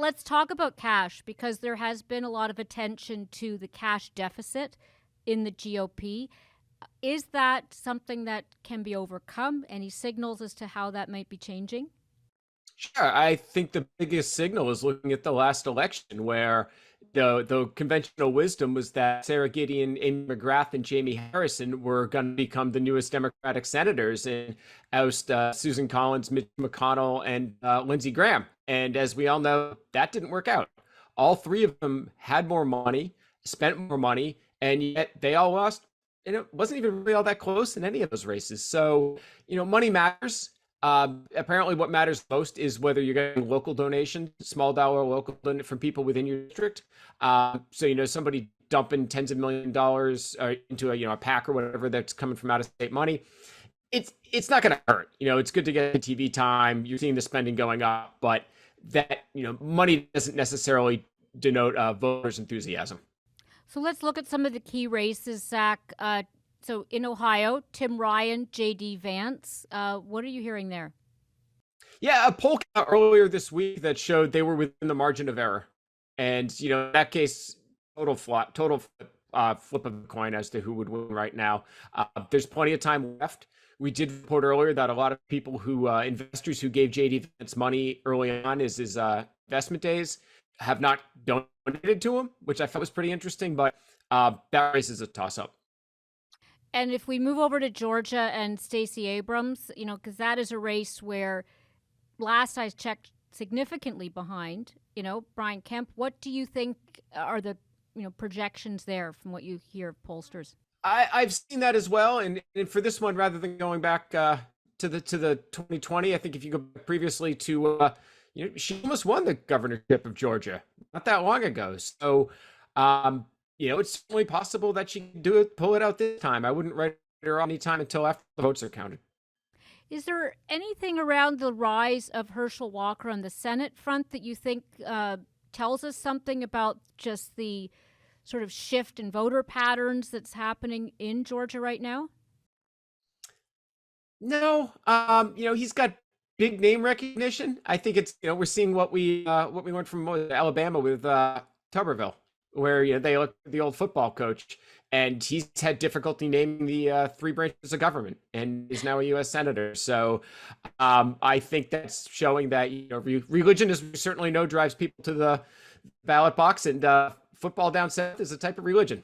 Let's talk about cash, because there has been a lot of attention to the cash deficit in the GOP. Is that something that can be overcome? Any signals as to how that might be changing? Sure. I think the biggest signal is looking at the last election where the conventional wisdom was that Sarah Gideon, Amy McGrath, and Jamie Harrison were going to become the newest Democratic senators and oust Susan Collins, Mitch McConnell, and Lindsey Graham. And as we all know, that didn't work out. All three of them had more money, spent more money, and yet they all lost. And it wasn't even really all that close in any of those races. So, money matters. Apparently, what matters most is whether you're getting local donations, small dollar local donation from people within your district. So, somebody dumping tens of $millions into a PAC or whatever that's coming from out of state money. It's not going to hurt. It's good to get TV time. You're seeing the spending going up, but that money doesn't necessarily denote voters' enthusiasm. So let's look at some of the key races, Zach. So in Ohio, Tim Ryan, J.D. Vance. What are you hearing there? Yeah, a poll came out earlier this week that showed they were within the margin of error. And, in that case, total flip of the coin as to who would win right now. There's plenty of time left. We did report earlier that a lot of people investors who gave J.D. Vance money early on his investment days have not donated to him, which I thought was pretty interesting. But that race is a toss-up. And if we move over to Georgia and Stacey Abrams, because that is a race where last I checked, significantly behind, Brian Kemp. What do you think are the, projections there from what you hear of pollsters? I've seen that as well. And for this one, rather than going back to the 2020, I think if you go previously to, she almost won the governorship of Georgia not that long ago. So, it's certainly possible that she can pull it out this time. I wouldn't write her any time until after the votes are counted. Is there anything around the rise of Herschel Walker on the Senate front that you think tells us something about just the sort of shift in voter patterns that's happening in Georgia right now? No, he's got big name recognition. I think it's we're seeing what we learned from Alabama with Tuberville, where they look at the old football coach, and he's had difficulty naming the three branches of government, and is now a U.S. senator. So I think that's showing that religion, as we certainly know, drives people to the ballot box, and football down south is a type of religion.